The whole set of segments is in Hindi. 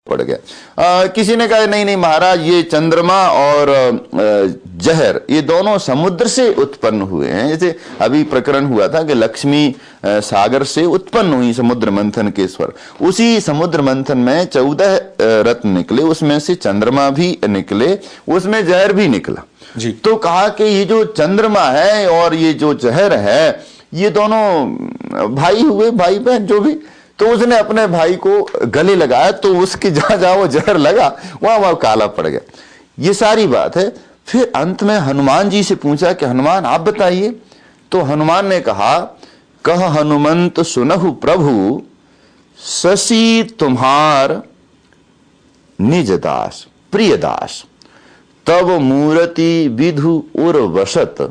पड़ गया। किसी ने कहा नहीं नहीं महाराज, ये चंद्रमा और जहर ये दोनों समुद्र से उत्पन्न हुए हैं। जैसे अभी प्रकरण हुआ था कि लक्ष्मी सागर से उत्पन्न हुई समुद्र मंथन के स्वर, उसी समुद्र मंथन में 14 रत्न निकले, उसमें से चंद्रमा भी निकले, उसमें जहर भी निकला जी। तो कहा कि ये जो चंद्रमा है और ये जो जहर है ये दोनों भाई हुए, भाई बहन जो भी। तो उसने अपने भाई को गले लगाया, तो उसके जहां जहां वो जहर लगा वहां काला पड़ गया। ये सारी बात है। फिर अंत में हनुमान जी से पूछा कि हनुमान आप बताइए। तो हनुमान ने कहा, कह हनुमंत सुनहु प्रभु, शशि तुम्हार निज दास प्रिय दास, तब मूर्ति विधु उर्वशत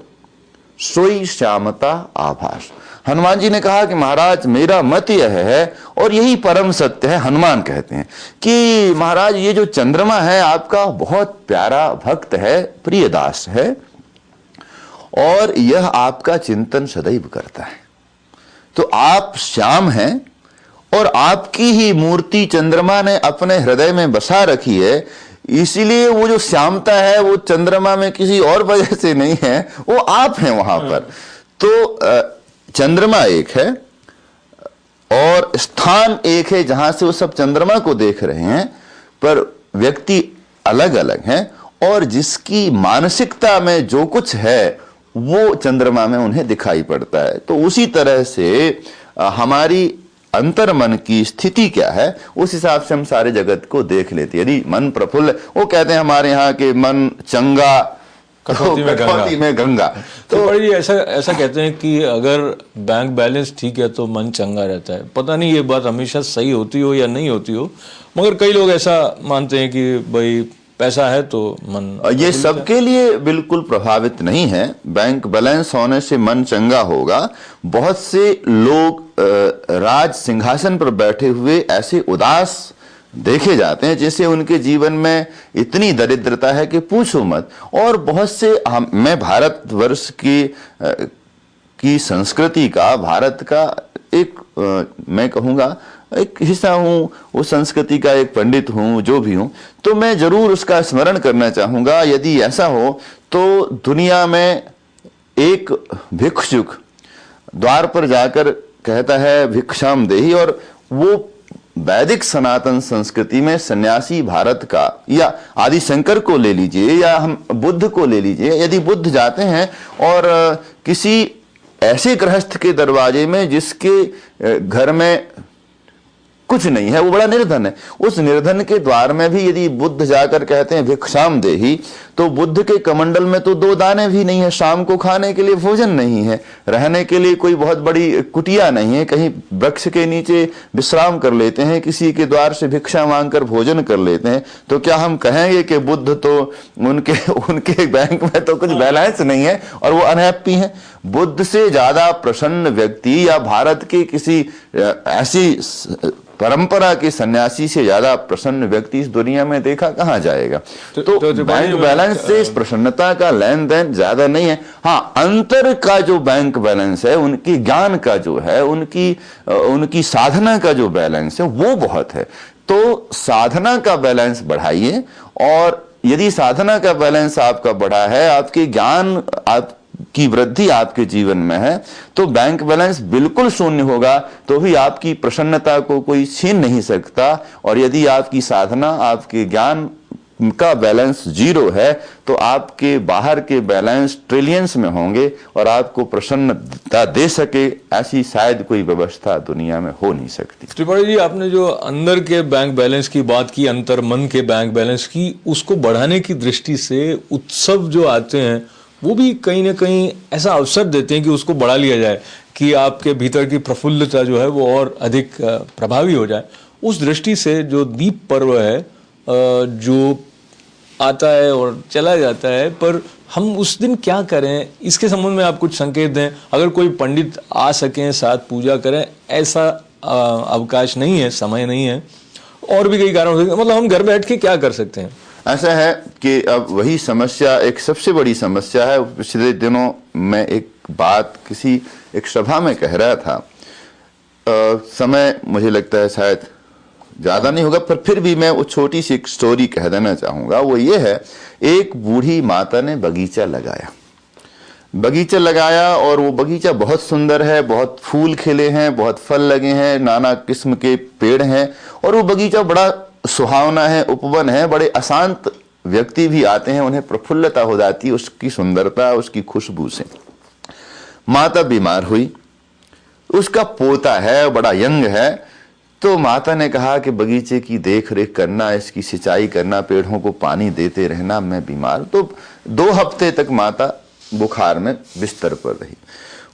सोई श्यामता आभास। हनुमान जी ने कहा कि महाराज मेरा मत यह है, और यही परम सत्य है। हनुमान कहते हैं कि महाराज ये जो चंद्रमा है आपका बहुत प्यारा भक्त है, प्रिय दास है, और यह आपका चिंतन सदैव करता है। तो आप श्याम हैं और आपकी ही मूर्ति चंद्रमा ने अपने हृदय में बसा रखी है, इसीलिए वो जो श्यामता है वो चंद्रमा में किसी और वजह से नहीं है, वो आप हैं वहां पर। तो चंद्रमा एक है और स्थान एक है जहां से वो सब चंद्रमा को देख रहे हैं, पर व्यक्ति अलग अलग हैं, और जिसकी मानसिकता में जो कुछ है वो चंद्रमा में उन्हें दिखाई पड़ता है। तो उसी तरह से हमारी अंतर मन की स्थिति क्या है, उस हिसाब से हम सारे जगत को देख लेते हैं। यदि मन प्रफुल्ल, वो कहते हैं हमारे यहाँ के मन चंगा कटौती में गंगा। तो बड़ी ऐसा कहते हैं कि अगर बैंक बैलेंस ठीक है तो मन चंगा रहता है। पता नहीं ये बात हमेशा सही होती हो या नहीं होती हो, मगर कई लोग ऐसा मानते हैं कि भाई पैसा है तो मन। ये सबके लिए बिल्कुल प्रभावित नहीं है। बैंक बैलेंस होने से मन चंगा होगा। बहुत से लोग राज सिंहासन पर बैठे हुए ऐसे उदास देखे जाते हैं जैसे उनके जीवन में इतनी दरिद्रता है कि पूछो मत। और बहुत से मैं भारतवर्ष की संस्कृति का, भारत का एक मैं कहूँगा एक हिस्सा हूँ, उस संस्कृति का एक पंडित हूँ, जो भी हूँ, तो मैं जरूर उसका स्मरण करना चाहूँगा। यदि ऐसा हो तो दुनिया में एक भिक्षुक द्वार पर जाकर कहता है भिक्षाम देहि, और वो वैदिक सनातन संस्कृति में सन्यासी भारत का, या आदि शंकर को ले लीजिए या हम बुद्ध को ले लीजिए, यदि बुद्ध जाते हैं और किसी ऐसे गृहस्थ के दरवाजे में जिसके घर में कुछ नहीं है, वो बड़ा निर्धन है, उस निर्धन के द्वार में भी यदि बुद्ध जाकर कहते हैं भिक्षाम देहि, तो बुद्ध के कमंडल में तो 2 दाने भी नहीं है, शाम को खाने के लिए भोजन नहीं है, रहने के लिए कोई बहुत बड़ी कुटिया नहीं है, कहीं वृक्ष के नीचे विश्राम कर लेते हैं, किसी के द्वार से भिक्षा मांगकर भोजन कर लेते हैं। तो क्या हम कहेंगे कि बुद्ध तो उनके बैंक में तो कुछ बैलेंस नहीं है और वो अनहैप्पी है? बुद्ध से ज्यादा प्रसन्न व्यक्ति या भारत के किसी ऐसी परंपरा के सन्यासी से ज्यादा प्रसन्न व्यक्ति इस दुनिया में देखा कहां जाएगा? तो बैंक बैलेंस से इस प्रसन्नता का लेन देन ज्यादा नहीं है। हाँ, अंतर का जो बैंक बैलेंस है, उनकी ज्ञान का जो है, उनकी साधना का जो बैलेंस है वो बहुत है। तो साधना का बैलेंस बढ़ाइए, और यदि साधना का बैलेंस आपका बढ़ा है, आपके ज्ञान की वृद्धि आपके जीवन में है, तो बैंक बैलेंस बिल्कुल शून्य होगा तो भी आपकी प्रसन्नता को कोई छीन नहीं सकता। और यदि आपकी साधना, आपके ज्ञान का बैलेंस 0 है, तो आपके बाहर के बैलेंस ट्रिलियंस में होंगे और आपको प्रसन्नता दे सके ऐसी शायद कोई व्यवस्था दुनिया में हो नहीं सकती। त्रिपाठी जी, आपने जो अंदर के बैंक बैलेंस की बात की, अंतर मन के बैंक बैलेंस की, उसको बढ़ाने की दृष्टि से उत्सव जो आते हैं वो भी कहीं ना कहीं ऐसा अवसर देते हैं कि उसको बढ़ा लिया जाए, कि आपके भीतर की प्रफुल्लता जो है वो और अधिक प्रभावी हो जाए। उस दृष्टि से जो दीप पर्व है जो आता है और चला जाता है, पर हम उस दिन क्या करें, इसके संबंध में आप कुछ संकेत दें। अगर कोई पंडित आ सकें, साथ पूजा करें, ऐसा अवकाश नहीं है, समय नहीं है, और भी कई कारण हो सकते हैं, मतलब हम घर बैठ के क्या कर सकते हैं? ऐसा है कि अब वही समस्या एक सबसे बड़ी समस्या है। पिछले दिनों मैं एक बात किसी एक सभा में कह रहा था, समय मुझे लगता है शायद ज्यादा नहीं होगा, पर फिर भी मैं वो छोटी सी एक स्टोरी कह देना चाहूंगा। वो ये है, एक बूढ़ी माता ने बगीचा लगाया और वो बगीचा बहुत सुंदर है, बहुत फूल खिले हैं, बहुत फल लगे हैं, नाना किस्म के पेड़ हैं, और वो बगीचा बड़ा सुहावना है, उपवन है, बड़े अशांत व्यक्ति भी आते हैं, उन्हें प्रफुल्लता हो जाती है उसकी सुंदरता, उसकी खुशबू से। माता बीमार हुई, उसका पोता है, बड़ा यंग है, तो माता ने कहा कि बगीचे की देख रेख करना, इसकी सिंचाई करना, पेड़ों को पानी देते रहना, मैं बीमार। तो 2 हफ्ते तक माता बुखार में बिस्तर पर रही।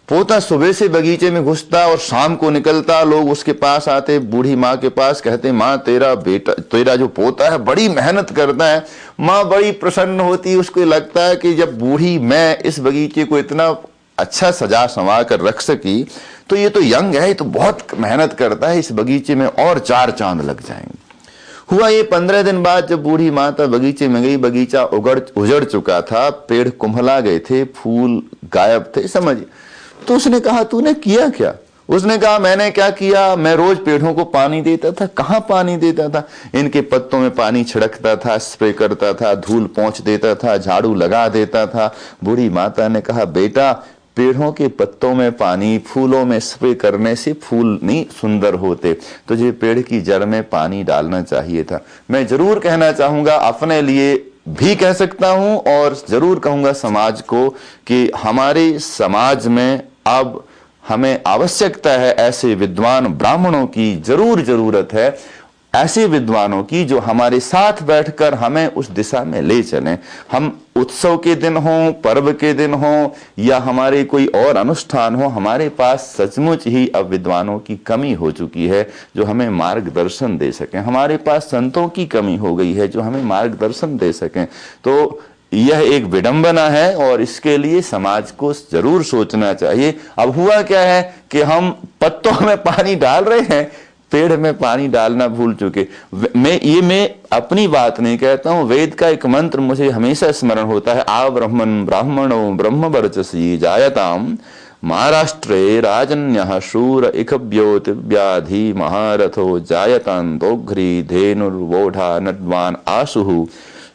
पोता सुबह से बगीचे में घुसता और शाम को निकलता, लोग उसके पास आते, बूढ़ी माँ के पास, कहते माँ तेरा जो पोता है बड़ी मेहनत करता है। माँ बड़ी प्रसन्न होती, उसको लगता है कि जब बूढ़ी मैं इस बगीचे को इतना अच्छा सजा संवार कर रख सकी, तो ये तो यंग है, ये तो बहुत मेहनत करता है, इस बगीचे में और 4 चांद लग जाएंगे। हुआ ये 15 दिन बाद जब बूढ़ी माता बगीचे में गई, बगीचा उजड़ चुका था, पेड़ कुम्हला गए थे, फूल गायब थे, समझ। तो उसने कहा तूने किया क्या? उसने कहा मैंने क्या किया, मैं रोज पेड़ों को पानी देता था। कहाँ पानी देता था? इनके पत्तों में पानी छिड़कता था, स्प्रे करता था, धूल पोंछ देता था, झाड़ू लगा देता था। बूढ़ी माता ने कहा बेटा, पेड़ों के पत्तों में पानी, फूलों में स्प्रे करने से फूल नहीं सुंदर होते, तुझे पेड़ की जड़ में पानी डालना चाहिए था। मैं जरूर कहना चाहूंगा, अपने लिए भी कह सकता हूं और जरूर कहूंगा समाज को, कि हमारे समाज में अब हमें आवश्यकता है ऐसे विद्वान ब्राह्मणों की, जरूर जरूरत है ऐसे विद्वानों की जो हमारे साथ बैठकर हमें उस दिशा में ले चलें। हम उत्सव के दिन हो, पर्व के दिन हो, या हमारे कोई और अनुष्ठान हो, हमारे पास सचमुच ही अब विद्वानों की कमी हो चुकी है जो हमें मार्गदर्शन दे सकें। हमारे पास संतों की कमी हो गई है जो हमें मार्गदर्शन दे सकें। तो यह एक विडंबना है और इसके लिए समाज को जरूर सोचना चाहिए। अब हुआ क्या है कि हम पत्तों में पानी डाल रहे हैं, पेड़ में पानी डालना भूल चुके। मैं अपनी बात नहीं कहता हूं, वेद का एक मंत्र मुझे हमेशा स्मरण होता है, आ ब्रह्मन् ब्राह्मणो ब्रह्मवर्चसी जायताम महाराष्ट्रे राजन्यः शूर इखव्योत व्याधि महारथो जायतान्तोघ्री धेनुर्वोढा नड्वान आशुः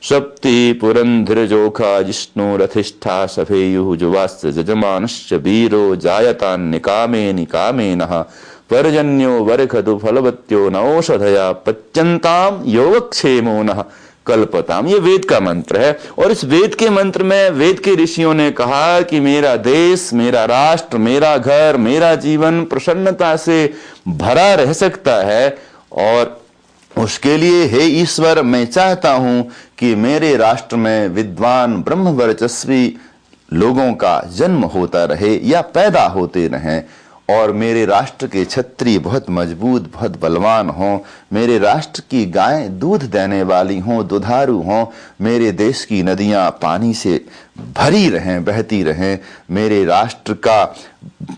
सप्ति पुरंधरजोखा जिष्णुरथिष्ठा सफेयुः जुवास्य जजमानश्च वीरो जायतान् निकामे निकामेनः पर्जन्यो वर्षतु फलवत्यो नौषधया पच्यन्ताम योगक्षेमो नः कल्पताम। ये वेद का मंत्र है और इस वेद के मंत्र में वेद के ऋषियों ने कहा कि मेरा देश, मेरा राष्ट्र, मेरा घर, मेरा जीवन प्रसन्नता से भरा रह सकता है, और उसके लिए हे ईश्वर मैं चाहता हूं कि मेरे राष्ट्र में विद्वान ब्रह्मवर्चस्वी लोगों का जन्म होता रहे या पैदा होते रहें, और मेरे राष्ट्र के क्षत्रिय बहुत मजबूत, बहुत बलवान हों, मेरे राष्ट्र की गायें दूध देने वाली हों, दुधारू हों, मेरे देश की नदियां पानी से भरी रहें, बहती रहें, मेरे राष्ट्र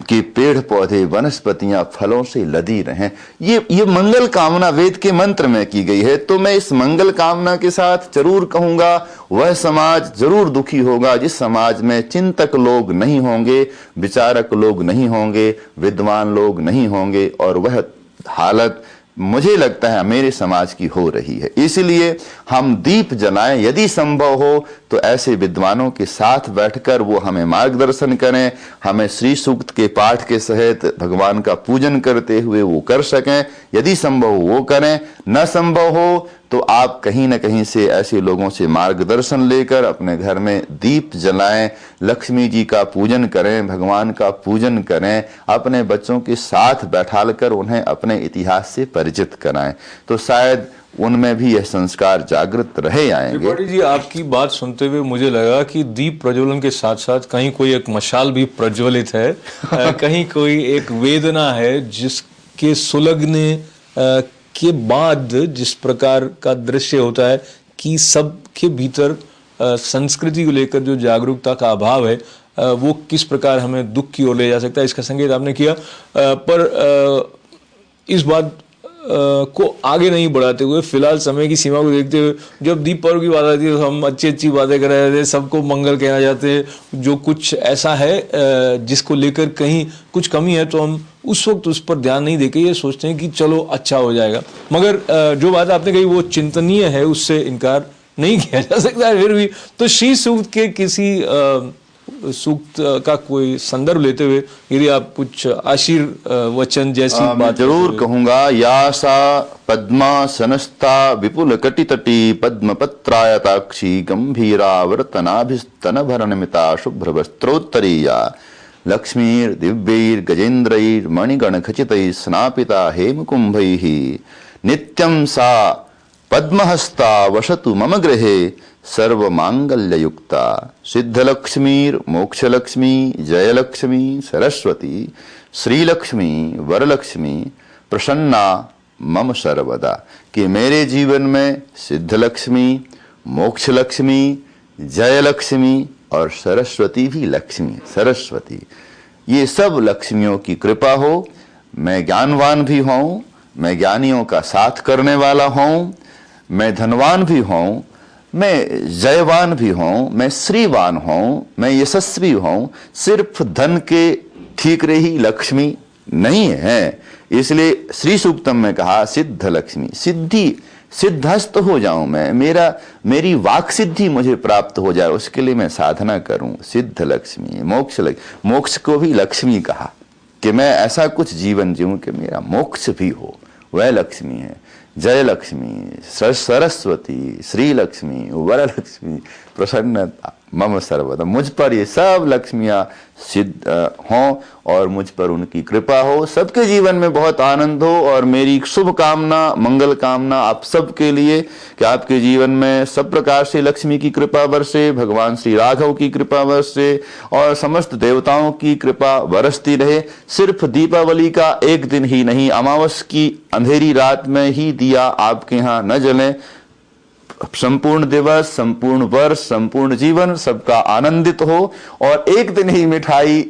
के पेड़ पौधे वनस्पतियां फलों से लदी रहें। ये मंगल कामना वेद के मंत्र में की गई है। तो मैं इस मंगल कामना के साथ जरूर कहूंगा, वह समाज जरूर दुखी होगा जिस समाज में चिंतक लोग नहीं होंगे, विचारक लोग नहीं होंगे, विद्वान लोग नहीं होंगे, और वह हालत मुझे लगता है मेरे समाज की हो रही है। इसलिए हम दीप जलाएं, यदि संभव हो तो ऐसे विद्वानों के साथ बैठकर वो हमें मार्गदर्शन करें, हमें श्री सूक्त के पाठ के सहित भगवान का पूजन करते हुए वो कर सकें। यदि संभव हो वो करें, न संभव हो तो आप कहीं न कहीं से ऐसे लोगों से मार्गदर्शन लेकर अपने घर में दीप जलाएं, लक्ष्मी जी का पूजन करें, भगवान का पूजन करें, अपने बच्चों के साथ बैठालकर उन्हें अपने इतिहास से परिचित कराएं, तो शायद उनमें भी यह संस्कार जागृत रहे आएंगे। त्रिपाठी जी, आपकी बात सुनते हुए मुझे लगा कि दीप प्रज्वलन के साथ साथ कहीं कोई एक मशाल भी प्रज्वलित है, कहीं कोई एक वेदना है जिसके सुलगने के बाद जिस प्रकार का दृश्य होता है कि सबके भीतर संस्कृति को लेकर जो जागरूकता का अभाव है वो किस प्रकार हमें दुख की ओर ले जा सकता है, इसका संकेत आपने किया। पर इस बात को आगे नहीं बढ़ाते हुए, फिलहाल समय की सीमा को देखते हुए, जब दीप पर्व की बात आती है तो हम अच्छी अच्छी बातें कर रहे थे, सबको मंगल कहना चाहते हैं, जो कुछ ऐसा है जिसको लेकर कहीं कुछ कमी है तो हम उस वक्त उस पर ध्यान नहीं देके ये सोचते हैं कि चलो अच्छा हो जाएगा। मगर जो बात आपने कही वो चिंतनीय है, उससे इनकार नहीं किया जा सकता है। फिर भी तो श्री सूक्त के किसी सूक्त का कोई संदर्भ लेते हुए यदि आप कुछ आशीर्वचन जैसी बात जरूर कहूंगा। यासा पद्मासनस्था विपुल कटितटी पद्मपत्रायताक्षी गंभीरावर्तनाभिस्तन भरणमिता शुभ्रवस्त्रोत्तरीया लक्ष्मीर दिव्यैर गजेन्द्रैर मणिगण खचितैः स्नापिता हेमकुंभैः नित्यं सा पद्महस्ता वसतु मम गृहे सर्वमांगल्ययुक्ता सिद्धलक्ष्मीर मोक्षलक्ष्मी जयलक्ष्मी सरस्वती श्रीलक्ष्मी वरलक्ष्मी प्रसन्ना मम सर्वदा। कि मेरे जीवन में सिद्धलक्ष्मी, मोक्षलक्ष्मी, जयलक्ष्मी और सरस्वती भी लक्ष्मी, सरस्वती, ये सब लक्ष्मियों की कृपा हो। मैं ज्ञानवान भी हूँ, मैं ज्ञानियों का साथ करने वाला हूँ, मैं धनवान भी हूँ, मैं जयवान भी हूँ, मैं श्रीवान हूँ, मैं यशस्वी हूँ। सिर्फ धन के ठीकरे ही लक्ष्मी नहीं है। इसलिए श्री सूक्तम में कहा सिद्ध लक्ष्मी, सिद्धि, सिद्धस्त हो जाऊं मैं, मेरी वाक सिद्धि मुझे प्राप्त हो जाए, उसके लिए मैं साधना करूं। सिद्ध लक्ष्मी, मोक्ष को भी लक्ष्मी कहा कि मैं ऐसा कुछ जीवन जीऊं कि मेरा मोक्ष भी हो, वह लक्ष्मी है। जय लक्ष्मी, सरस्वती, श्री लक्ष्मी, वरलक्ष्मी, प्रसन्नता मम सर्वदा। मुझ पर ये सब लक्ष्मियां सिद्ध हों और मुझ पर उनकी कृपा हो, सबके जीवन में बहुत आनंद हो। और मेरी शुभ कामना, मंगल कामना आप सबके लिए कि आपके जीवन में सब प्रकार से लक्ष्मी की कृपा बरसे, भगवान श्री राघव की कृपा बरसे और समस्त देवताओं की कृपा बरसती रहे। सिर्फ दीपावली का एक दिन ही नहीं, अमावस की अंधेरी रात में ही दिया आपके यहाँ न जले। संपूर्ण दिवस, संपूर्ण वर्ष, संपूर्ण जीवन सबका आनंदित हो और एक दिन ही मिठाई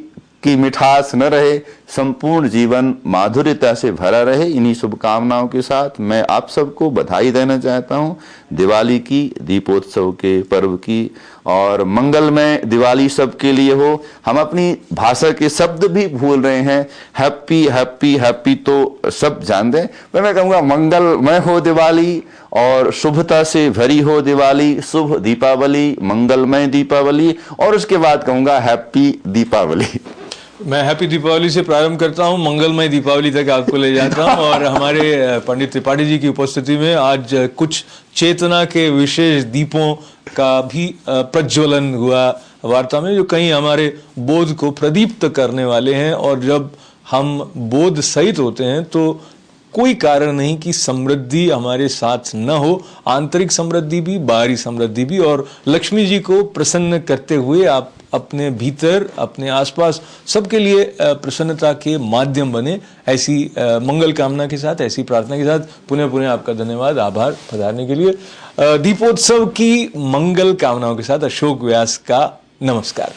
की मिठास न रहे, संपूर्ण जीवन माधुर्यता से भरा रहे। इन्हीं शुभकामनाओं के साथ मैं आप सबको बधाई देना चाहता हूं दिवाली की, दीपोत्सव के पर्व की, और मंगलमय दिवाली सबके लिए हो। हम अपनी भाषा के शब्द भी भूल रहे हैं, हैप्पी हैप्पी हैप्पी तो सब जान दें, पर मैं कहूँगा मंगलमय हो दिवाली और शुभता से भरी हो दिवाली, शुभ दीपावली, मंगलमय दीपावली, और उसके बाद कहूँगा हैप्पी दीपावली। मैं हैप्पी दीपावली से प्रारंभ करता हूं, मंगलमय दीपावली तक आपको ले जाता हूं। और हमारे पंडित त्रिपाठी जी की उपस्थिति में आज कुछ चेतना के विशेष दीपों का भी प्रज्वलन हुआ वार्ता में, जो कहीं हमारे बोध को प्रदीप्त करने वाले हैं। और जब हम बोध सहित होते हैं तो कोई कारण नहीं कि समृद्धि हमारे साथ न हो, आंतरिक समृद्धि भी, बाहरी समृद्धि भी। और लक्ष्मी जी को प्रसन्न करते हुए आप अपने भीतर, अपने आसपास सबके लिए प्रसन्नता के माध्यम बने, ऐसी मंगल कामना के साथ, ऐसी प्रार्थना के साथ पुनः पुनः आपका धन्यवाद, आभार पधारने के लिए। दीपोत्सव की मंगल कामनाओं के साथ अशोक व्यास का नमस्कार।